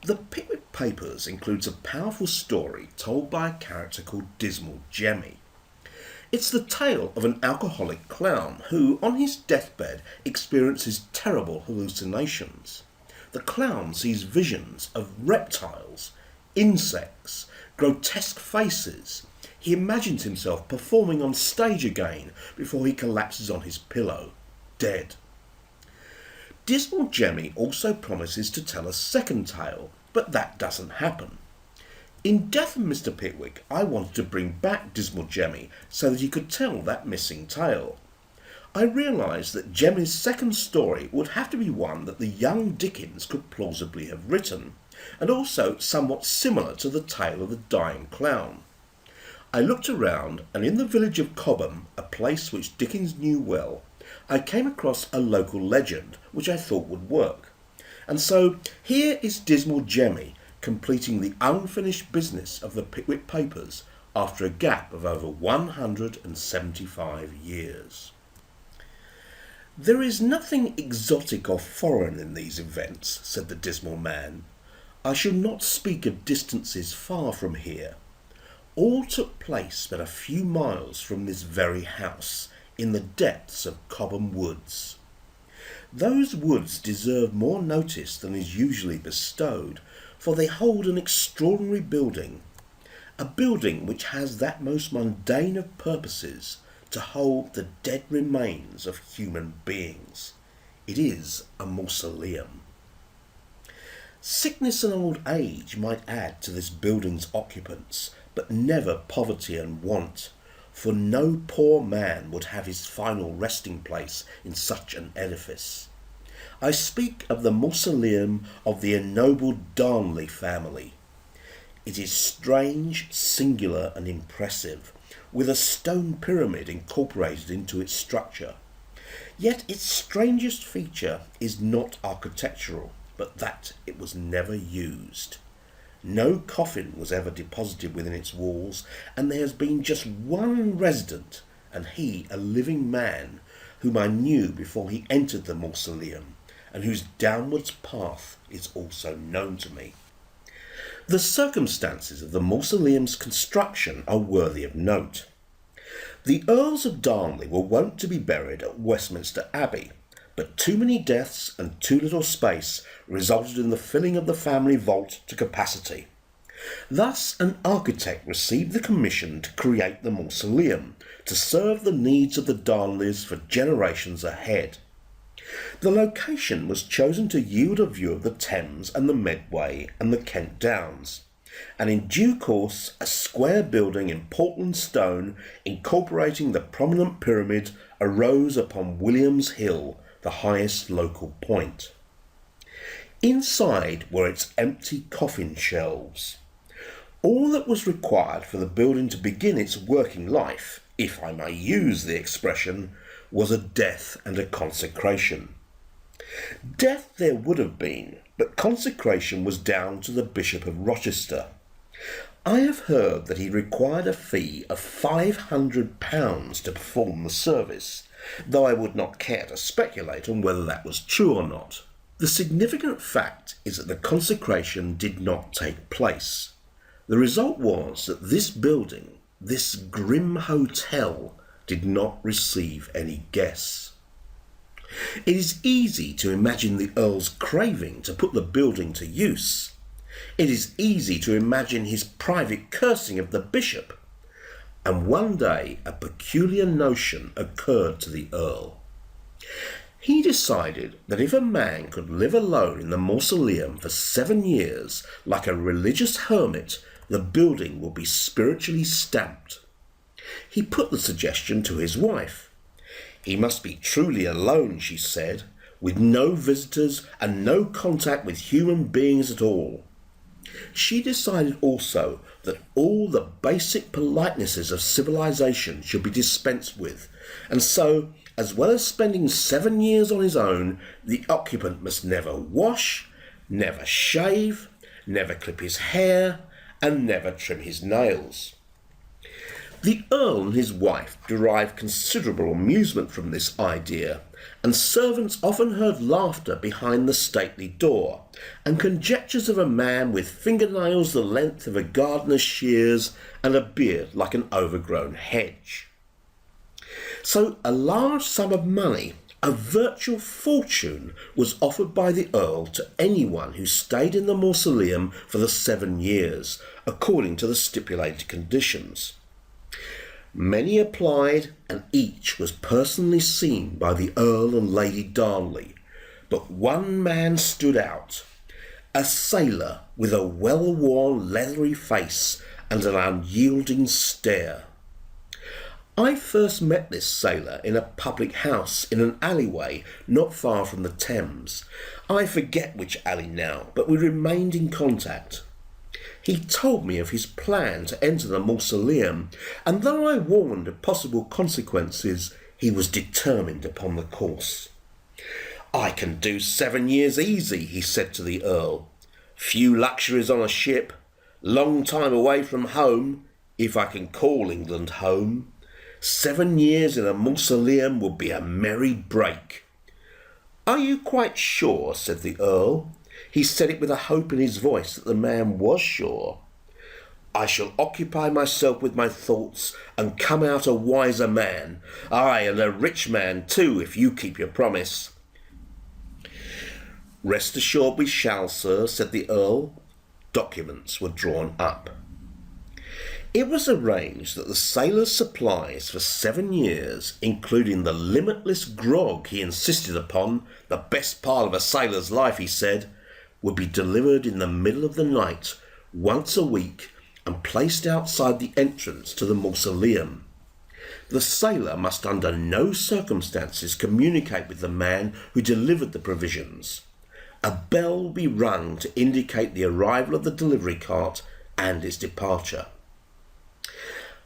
The Pickwick Papers includes a powerful story told by a character called Dismal Jemmy. It's the tale of an alcoholic clown who, on his deathbed, experiences terrible hallucinations. The clown sees visions of reptiles, insects, grotesque faces. He imagines himself performing on stage again before he collapses on his pillow, dead. Dismal Jemmy also promises to tell a second tale, but that doesn't happen. In Death of Mr. Pickwick, I wanted to bring back Dismal Jemmy so that he could tell that missing tale. I realised that Jemmy's second story would have to be one that the young Dickens could plausibly have written, and also somewhat similar to the tale of the dying clown. I looked around, and in the village of Cobham, a place which Dickens knew well, I came across a local legend which I thought would work. And so here is Dismal Jemmy completing the unfinished business of the Pickwick Papers after a gap of over 175 years. There is nothing exotic or foreign in these events, said the dismal man. I shall not speak of distances far from here. All took place but a few miles from this very house, in the depths of Cobham Woods. Those woods deserve more notice than is usually bestowed, for they hold an extraordinary building, a building which has that most mundane of purposes, to hold the dead remains of human beings. It is a mausoleum. Sickness and old age might add to this building's occupants, but never poverty and want, for no poor man would have his final resting place in such an edifice. I speak of the mausoleum of the ennobled Darnley family. It is strange, singular, and impressive, with a stone pyramid incorporated into its structure. Yet its strangest feature is not architectural, but that it was never used. No coffin was ever deposited within its walls, and there has been just one resident, and he a living man, whom I knew before he entered the mausoleum, and whose downwards path is also known to me. The circumstances of the mausoleum's construction are worthy of note. The Earls of Darnley were wont to be buried at Westminster Abbey, but too many deaths and too little space resulted in the filling of the family vault to capacity. Thus an architect received the commission to create the mausoleum, to serve the needs of the Darnleys for generations ahead. The location was chosen to yield a view of the Thames and the Medway and the Kent Downs, and in due course a square building in Portland stone incorporating the prominent pyramid arose upon William's Hill, the highest local point. Inside were its empty coffin shelves. All that was required for the building to begin its working life, if I may use the expression, was a death and a consecration. Death there would have been, but consecration was down to the Bishop of Rochester. I have heard that he required a fee of £500 to perform the service, though I would not care to speculate on whether that was true or not. The significant fact is that the consecration did not take place. The result was that this building, this grim hotel, did not receive any guests. It is easy to imagine the Earl's craving to put the building to use. It is easy to imagine his private cursing of the bishop. And one day a peculiar notion occurred to the Earl. He decided that if a man could live alone in the mausoleum for 7 years, like a religious hermit, the building would be spiritually stamped. He put the suggestion to his wife. He must be truly alone, she said, with no visitors and no contact with human beings at all. She decided also that all the basic politenesses of civilization should be dispensed with, and so, as well as spending 7 years on his own, the occupant must never wash, never shave, never clip his hair, and never trim his nails. The Earl and his wife derived considerable amusement from this idea, and servants often heard laughter behind the stately door, and conjectures of a man with fingernails the length of a gardener's shears and a beard like an overgrown hedge. So a large sum of money, a virtual fortune, was offered by the Earl to anyone who stayed in the mausoleum for the 7 years, according to the stipulated conditions. Many applied, and each was personally seen by the Earl and Lady Darnley, but one man stood out, a sailor with a well-worn leathery face and an unyielding stare. I first met this sailor in a public house in an alleyway not far from the Thames. I forget which alley now, but we remained in contact. He told me of his plan to enter the mausoleum, and though I warned of possible consequences, he was determined upon the course. "I can do 7 years easy," he said to the Earl. "Few luxuries on a ship, long time away from home, if I can call England home. 7 years in a mausoleum would be a merry break." "Are you quite sure?" said the Earl. He said it with a hope in his voice that the man was sure. "I shall occupy myself with my thoughts and come out a wiser man. Ay, and a rich man too, if you keep your promise." "Rest assured we shall, sir," said the Earl. Documents were drawn up. It was arranged that the sailor's supplies for 7 years, including the limitless grog he insisted upon, the best part of a sailor's life, he said, would be delivered in the middle of the night, once a week, and placed outside the entrance to the mausoleum. The sailor must under no circumstances communicate with the man who delivered the provisions. A bell will be rung to indicate the arrival of the delivery cart and its departure.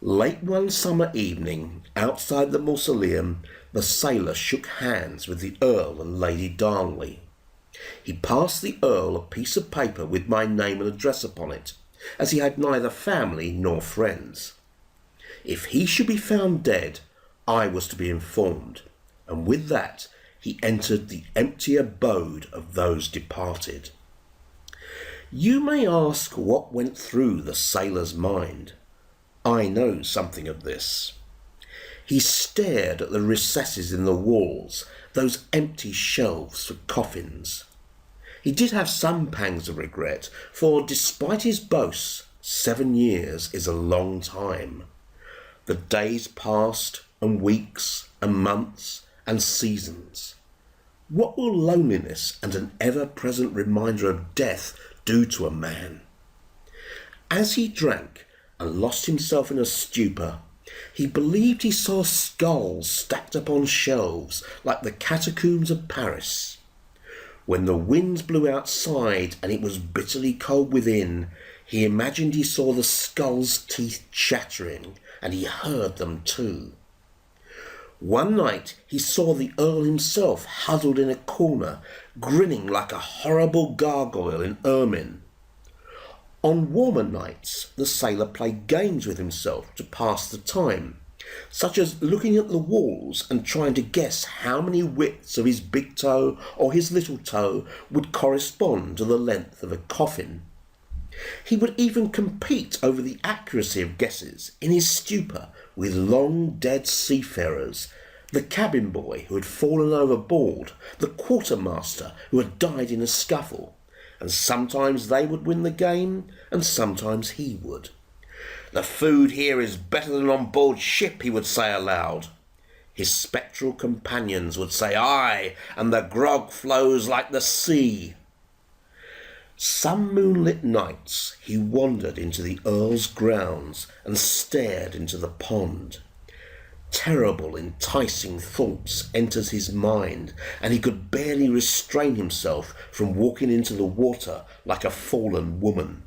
Late one summer evening, outside the mausoleum, the sailor shook hands with the Earl and Lady Darnley. He passed the Earl a piece of paper with my name and address upon it, as he had neither family nor friends. If he should be found dead, I was to be informed, and with that he entered the empty abode of those departed. You may ask what went through the sailor's mind. I know something of this. He stared at the recesses in the walls, those empty shelves for coffins. He did have some pangs of regret, for despite his boasts, 7 years is a long time. The days passed, and weeks, and months, and seasons. What will loneliness and an ever-present reminder of death do to a man? As he drank and lost himself in a stupor, he believed he saw skulls stacked upon shelves like the catacombs of Paris. When the winds blew outside and it was bitterly cold within, he imagined he saw the skulls' teeth chattering, and he heard them too. One night he saw the Earl himself huddled in a corner, grinning like a horrible gargoyle in ermine. On warmer nights the sailor played games with himself to pass the time, such as looking at the walls and trying to guess how many widths of his big toe or his little toe would correspond to the length of a coffin. He would even compete over the accuracy of guesses in his stupor with long dead seafarers, the cabin boy who had fallen overboard, the quartermaster who had died in a scuffle, and sometimes they would win the game and sometimes he would. "The food here is better than on board ship," he would say aloud. His spectral companions would say, "Aye, and the grog flows like the sea." Some moonlit nights he wandered into the Earl's grounds and stared into the pond. Terrible, enticing thoughts entered his mind, and he could barely restrain himself from walking into the water like a fallen woman.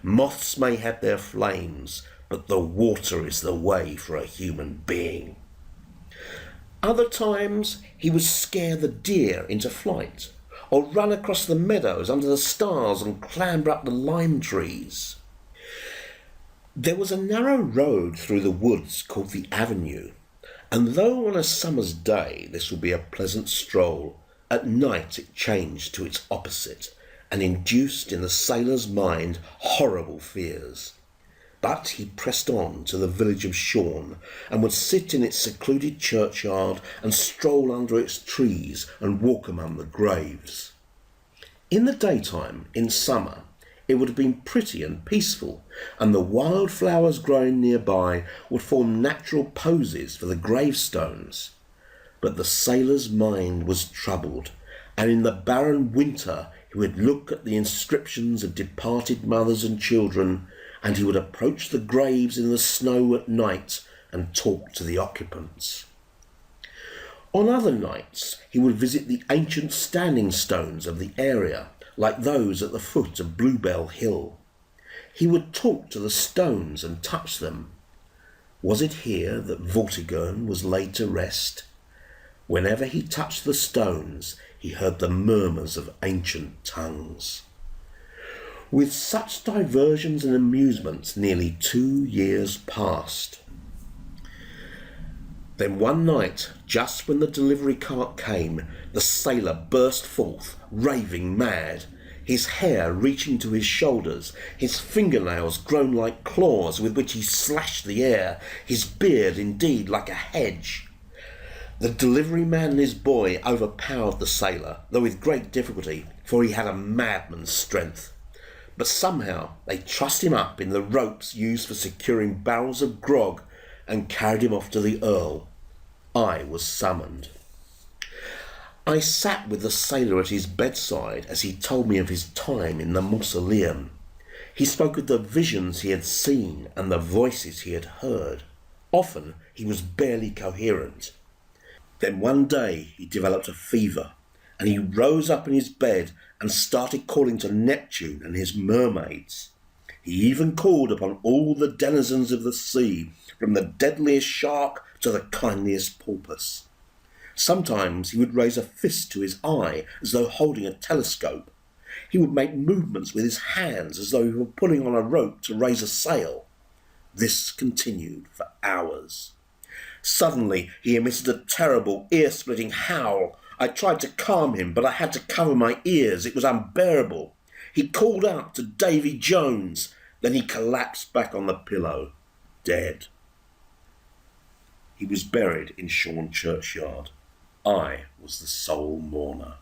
Moths may have their flames, but the water is the way for a human being. Other times he would scare the deer into flight, or run across the meadows under the stars and clamber up the lime trees. There was a narrow road through the woods called the Avenue, And though on a summer's day this would be a pleasant stroll, at night it changed to its opposite and induced in the sailor's mind horrible fears. But he pressed on to the village of Shorn and would sit in its secluded churchyard and stroll under its trees and walk among the graves. In the daytime, in summer, it would have been pretty and peaceful, and the wild flowers growing nearby would form natural poses for the gravestones. But the sailor's mind was troubled, and in the barren winter he would look at the inscriptions of departed mothers and children, and he would approach the graves in the snow at night and talk to the occupants. On other nights he would visit the ancient standing stones of the area, like those at the foot of Bluebell Hill. He would talk to the stones and touch them. Was it here that Vortigern was laid to rest? Whenever he touched the stones, he heard the murmurs of ancient tongues. With such diversions and amusements, nearly 2 years passed. Then one night, just when the delivery cart came, the sailor burst forth, raving mad, his hair reaching to his shoulders, his fingernails grown like claws with which he slashed the air, his beard indeed like a hedge. The delivery man and his boy overpowered the sailor, though with great difficulty, for he had a madman's strength. But somehow they trussed him up in the ropes used for securing barrels of grog and carried him off to the Earl. I was summoned. I sat with the sailor at his bedside as he told me of his time in the Mausoleum. He spoke of the visions he had seen and the voices he had heard. Often he was barely coherent. Then one day he developed a fever, and he rose up in his bed and started calling to Neptune and his mermaids. He even called upon all the denizens of the sea, from the deadliest shark to the kindliest porpoise. Sometimes he would raise a fist to his eye as though holding a telescope. He would make movements with his hands as though he were pulling on a rope to raise a sail. This continued for hours. Suddenly he emitted a terrible, ear-splitting howl. I tried to calm him, but I had to cover my ears. It was unbearable. He called out to Davy Jones. Then he collapsed back on the pillow, dead. He was buried in Shorn churchyard. I was the sole mourner.